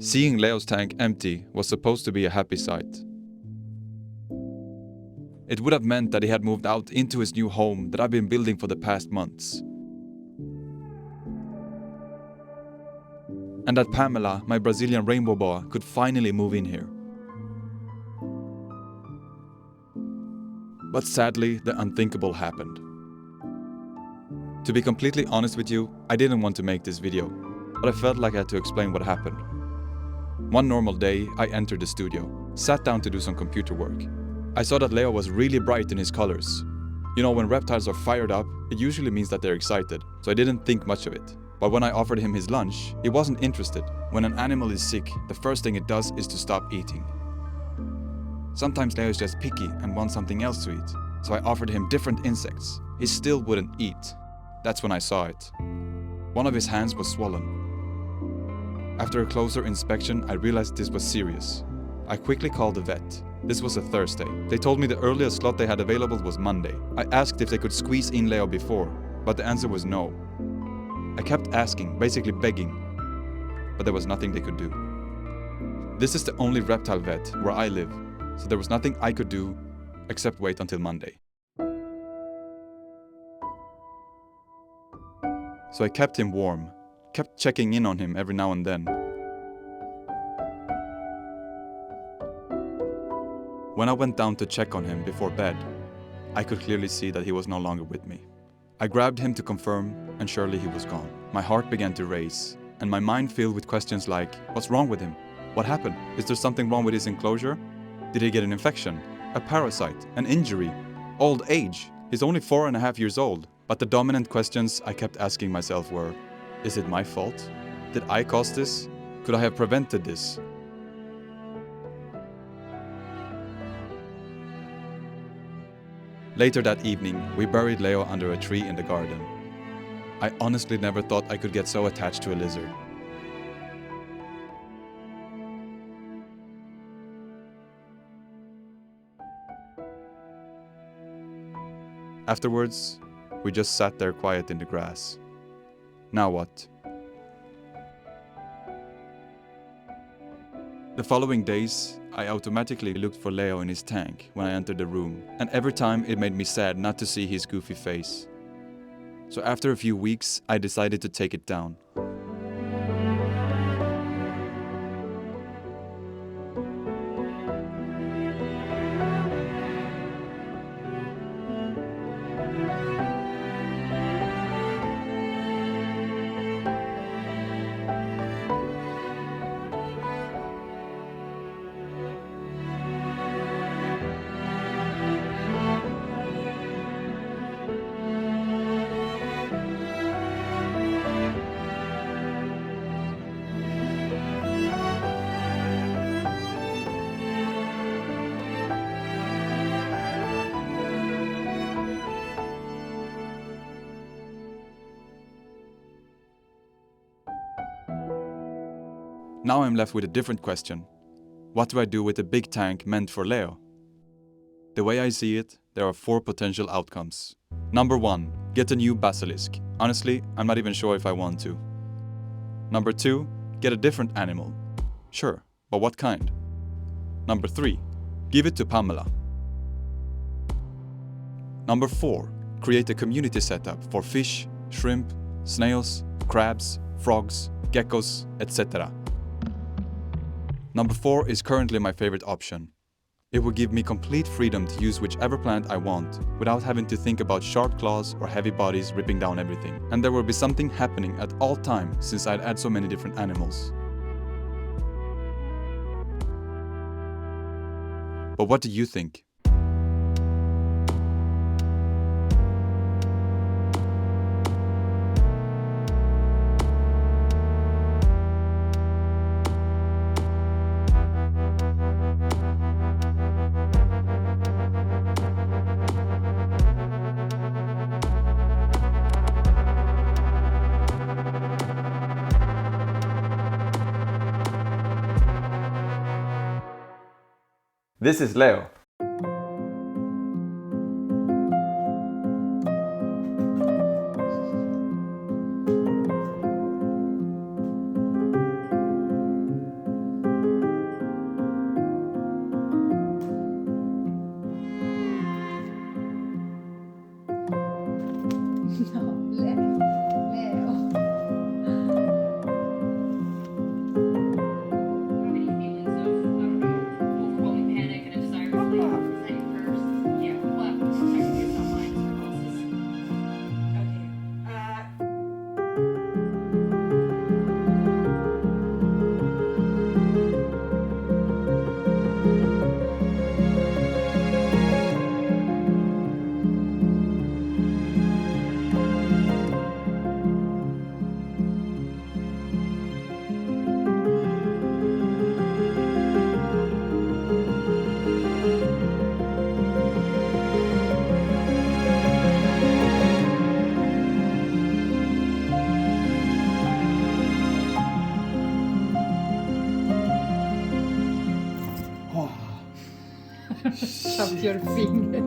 Seeing Leo's tank empty was supposed to be a happy sight. It would have meant that he had moved out into his new home that I've been building for the past months. And that Pamela, my Brazilian rainbow boa, could finally move in here. But sadly, the unthinkable happened. To be completely honest with you, I didn't want to make this video, but I felt like I had to explain what happened. One normal day, I entered the studio, sat down to do some computer work. I saw that Leo was really bright in his colors. You know, when reptiles are fired up, it usually means that they're excited, so I didn't think much of it. But when I offered him his lunch, he wasn't interested. When an animal is sick, the first thing it does is to stop eating. Sometimes Leo is just picky and wants something else to eat, so I offered him different insects. He still wouldn't eat. That's when I saw it. One of his hands was swollen. After a closer inspection, I realized this was serious. I quickly called the vet. This was a Thursday. They told me the earliest slot they had available was Monday. I asked if they could squeeze in Leo before, but the answer was no. I kept asking, basically begging, but there was nothing they could do. This is the only reptile vet where I live, so there was nothing I could do except wait until Monday. So I kept him warm, kept checking in on him every now and then. When I went down to check on him before bed, I could clearly see that he was no longer with me. I grabbed him to confirm, and surely he was gone. My heart began to race, and my mind filled with questions like, what's wrong with him? What happened? Is there something wrong with his enclosure? Did he get an infection? A parasite? An injury? Old age? He's only 4.5 years old. But the dominant questions I kept asking myself were, is it my fault? Did I cause this? Could I have prevented this? Later that evening, we buried Leo under a tree in the garden. I honestly never thought I could get so attached to a lizard. Afterwards, we just sat there quiet in the grass. Now what? The following days, I automatically looked for Leo in his tank when I entered the room, and every time it made me sad not to see his goofy face. So after a few weeks, I decided to take it down. Now I'm left with a different question. What do I do with a big tank meant for Leo? The way I see it, there are 4 potential outcomes. Number 1, get a new basilisk. Honestly, I'm not even sure if I want to. Number 2, get a different animal. Sure, but what kind? Number 3, give it to Pamela. Number 4, create a community setup for fish, shrimp, snails, crabs, frogs, geckos, etc. Number 4 is currently my favorite option. It will give me complete freedom to use whichever plant I want, without having to think about sharp claws or heavy bodies ripping down everything. And there will be something happening at all times since I'd add so many different animals. But what do you think? This is Leo. Chop your finger.